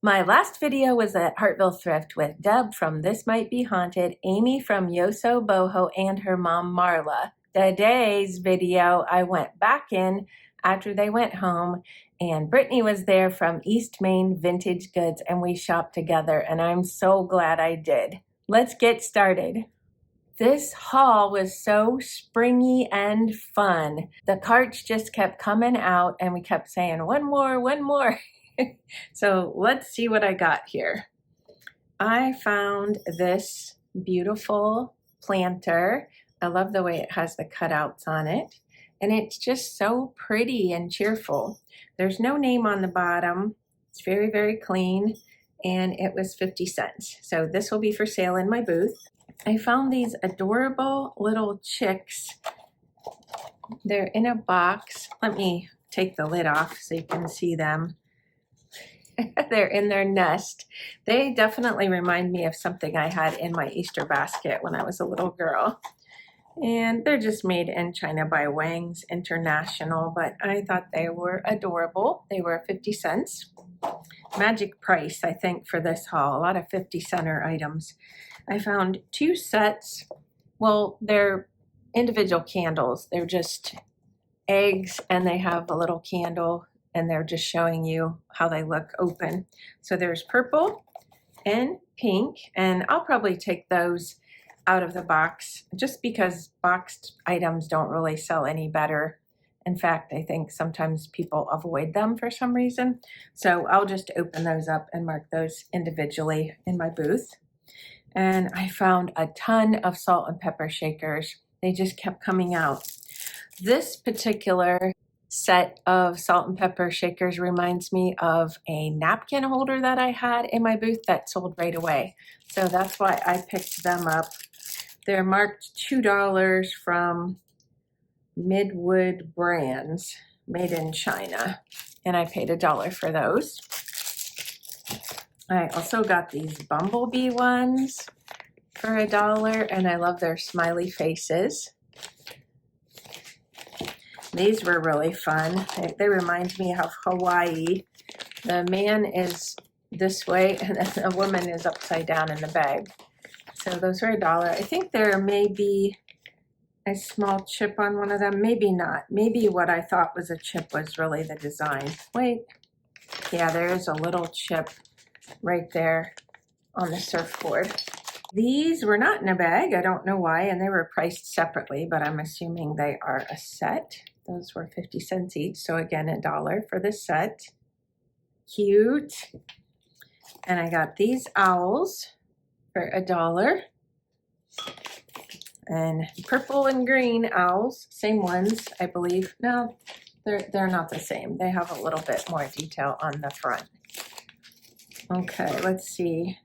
My last video was at Hartville Thrift with Deb from This Might Be Haunted, Amy from Yoso Boho, and her mom Marla. Today's video, I went back in after they went home, and Brittany was there from East Main Vintage Goods, and we shopped together, and I'm so glad I did. Let's get started. This haul was so springy and fun. The carts just kept coming out, and we kept saying, one more, one more. So let's see what I got here. I found this beautiful planter. I love the way it has the cutouts on it. And it's just so pretty and cheerful. There's no name on the bottom. It's very, very clean. And it was 50 cents. So this will be for sale in my booth. I found these adorable little chicks. They're in a box. Let me take the lid off so you can see them. They're in their nest. They definitely remind me of something I had in my Easter basket when I was a little girl. And they're just made in China by Wang's International, but I thought they were adorable. They were 50 cents. Magic price, I think, for this haul. A lot of 50-center items. I found 2 sets. Well, they're individual candles. They're just eggs, and they have a little candle, and they're just showing you how they look open. So there's purple and pink, and I'll probably take those out of the box just because boxed items don't really sell any better. In fact, I think sometimes people avoid them for some reason. So I'll just open those up and mark those individually in my booth. And I found a ton of salt and pepper shakers. They just kept coming out. This particular set of salt and pepper shakers reminds me of a napkin holder that I had in my booth that sold right away. So that's why I picked them up. They're marked $2 from Midwood Brands, made in China, and I paid $1 for those. I also got these bumblebee ones for $1, and I love their smiley faces. These were really fun. They remind me of Hawaii. The man is this way, and then the woman is upside down in the bag. So those were $1. I think there may be a small chip on one of them. Maybe not. Maybe what I thought was a chip was really the design. Wait. Yeah, there is a little chip right there on the surfboard. These were not in a bag. I don't know why, and they were priced separately, but I'm assuming they are a set. Those were 50 cents each, so again, $1 for the set. Cute. And I got these owls for $1. And purple and green owls, same ones, I believe. No, they're not the same. They have a little bit more detail on the front. Okay, let's see.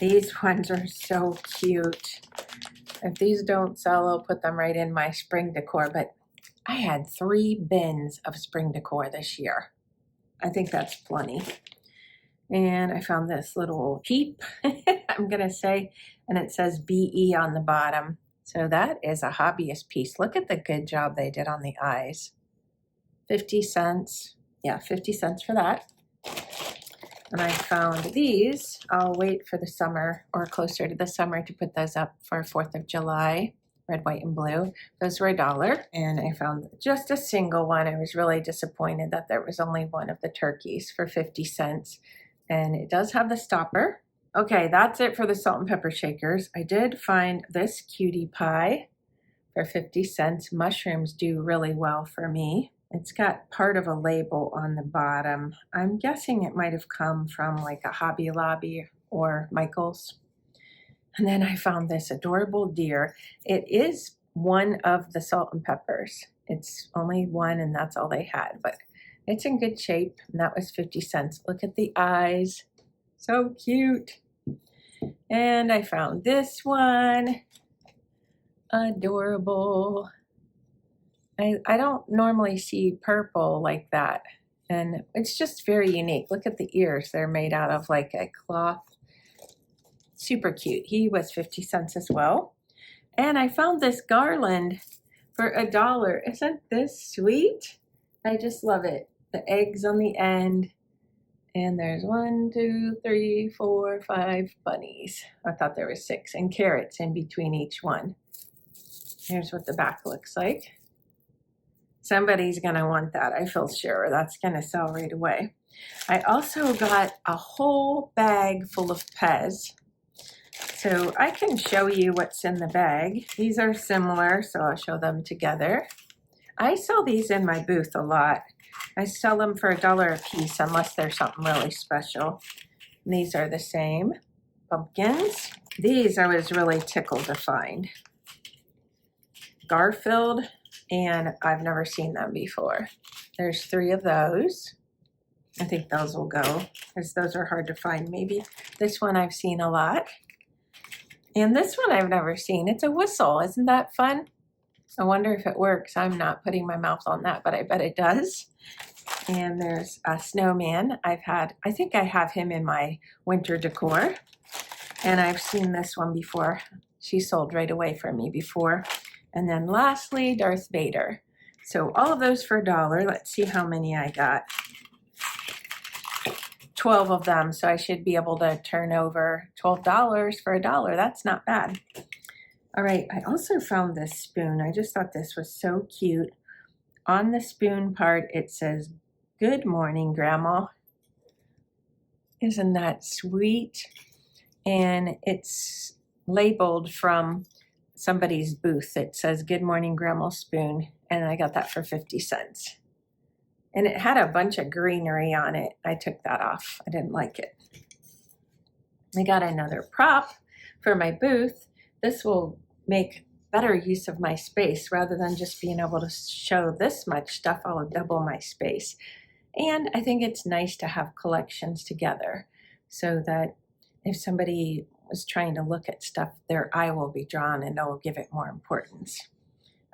These ones are so cute. If these don't sell, I'll put them right in my spring decor, but I had 3 bins of spring decor this year. I think that's plenty. And I found this little Jeep, I'm gonna say, and it says BE on the bottom. So that is a hobbyist piece. Look at the good job they did on the eyes. 50 cents. Yeah, 50 cents for that. And I found these. I'll wait for the summer or closer to the summer to put those up for 4th of July. Red, white, and blue. Those were $1. And I found just a single one. I was really disappointed that there was only one of the turkeys for 50 cents. And it does have the stopper. Okay, that's it for the salt and pepper shakers. I did find this cutie pie for 50 cents. Mushrooms do really well for me. It's got part of a label on the bottom. I'm guessing it might have come from like a Hobby Lobby or Michael's. And then I found this adorable deer. It is one of the salt and peppers. It's only one, and that's all they had, but it's in good shape, and that was 50 cents. Look at the eyes. So cute. And I found this one. Adorable. I don't normally see purple like that, and it's just very unique. Look at the ears. They're made out of like a cloth. Super cute. He was 50 cents as well. And I found this garland for $1. Isn't this sweet? I just love it. The eggs on the end, And there's 1, 2, 3, 4, 5 bunnies. I thought there was 6, and carrots in between each one. Here's what the back looks like. Somebody's gonna want that, I feel sure. That's gonna sell right away. I also got a whole bag full of Pez. So I can show you what's in the bag. These are similar, so I'll show them together. I sell these in my booth a lot. I sell them for $1 a piece unless there's something really special. And these are the same. Pumpkins. These I was really tickled to find. Garfield, and I've never seen them before. There's 3 of those. I think those will go, because those are hard to find maybe. This one I've seen a lot. And this one I've never seen. It's a whistle. Isn't that fun? I wonder if it works. I'm not putting my mouth on that, but I bet it does. And there's a snowman. I think I have him in my winter decor. And I've seen this one before. She sold right away from me before. And then lastly, Darth Vader. So all of those for $1. Let's see how many I got. 12 of them, so I should be able to turn over $12 for $1. That's not bad. All right, I also found this spoon. I just thought this was so cute. On the spoon part, it says, "Good morning, Grandma." Isn't that sweet? And it's labeled from somebody's booth. It says, "Good morning, Grandma spoon." And I got that for 50 cents. And it had a bunch of greenery on it. I took that off. I didn't like it. I got another prop for my booth. This will make better use of my space rather than just being able to show this much stuff. I'll double my space. And I think it's nice to have collections together so that if somebody was trying to look at stuff, their eye will be drawn and it'll give it more importance.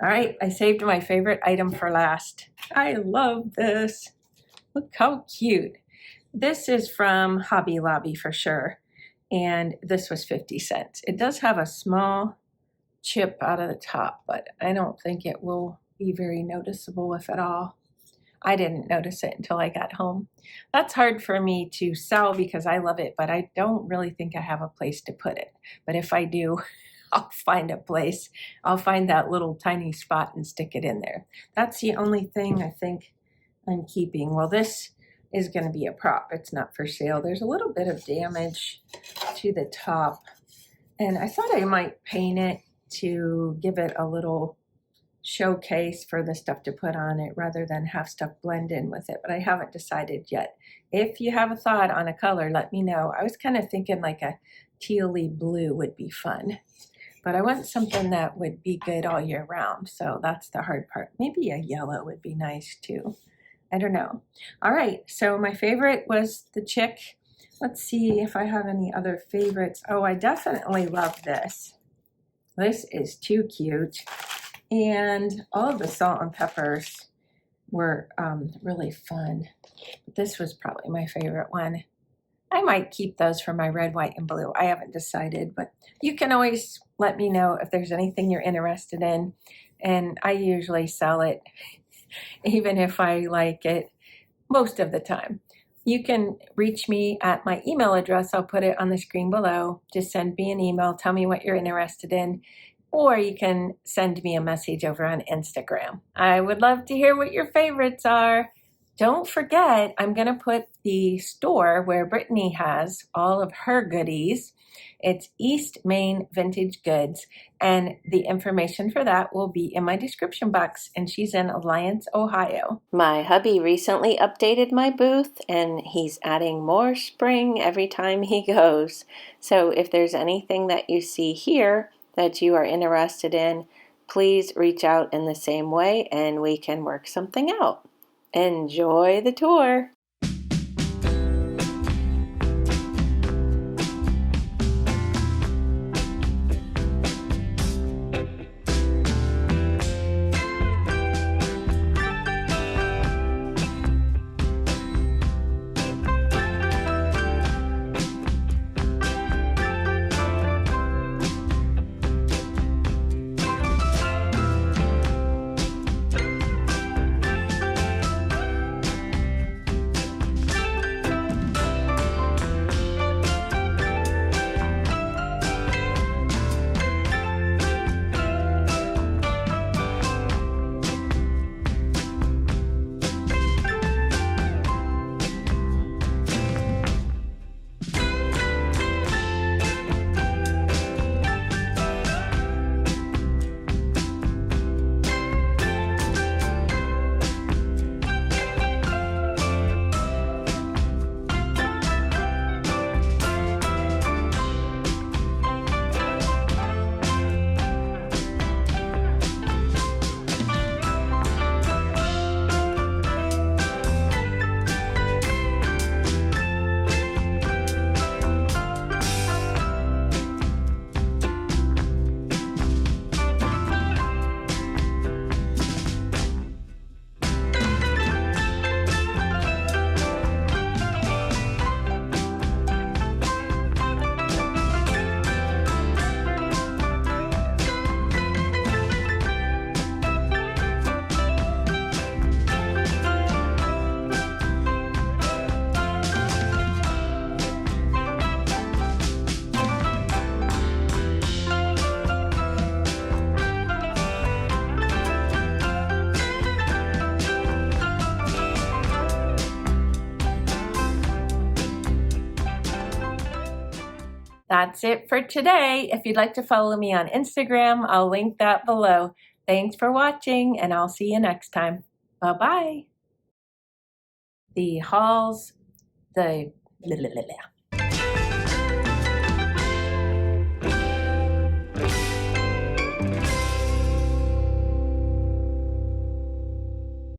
All right, I saved my favorite item for last. I love this. Look how cute. This is from Hobby Lobby for sure. And this was 50 cents. It does have a small chip out of the top, but I don't think it will be very noticeable, if at all. I didn't notice it until I got home. That's hard for me to sell because I love it, but I don't really think I have a place to put it. But if I do, I'll find a place. I'll find that little tiny spot and stick it in there. That's the only thing I think I'm keeping. Well, this is going to be a prop. It's not for sale. There's a little bit of damage to the top. And I thought I might paint it to give it a little showcase for the stuff to put on it rather than have stuff blend in with it. But I haven't decided yet. If you have a thought on a color, let me know. I was kind of thinking like a tealy blue would be fun. But I want something that would be good all year round. So that's the hard part. Maybe a yellow would be nice too. I don't know. All right, so my favorite was the chick. Let's see if I have any other favorites. Oh, I definitely love this. This is too cute. And all of the salt and peppers were really fun. This was probably my favorite one. I might keep those for my red, white, and blue. I haven't decided, but you can always let me know if there's anything you're interested in. And I usually sell it, even if I like it, most of the time. You can reach me at my email address. I'll put it on the screen below. Just send me an email. Tell me what you're interested in. Or you can send me a message over on Instagram. I would love to hear what your favorites are. Don't forget, I'm going to put the store where Brittany has all of her goodies. It's East Main Vintage Goods, and the information for that will be in my description box, and she's in Alliance, Ohio. My hubby recently updated my booth, and he's adding more spring every time he goes. So if there's anything that you see here that you are interested in, please reach out in the same way, and we can work something out. Enjoy the tour. That's it for today. If you'd like to follow me on Instagram, I'll link that below. Thanks for watching, and I'll see you next time. Bye-bye. The hauls, the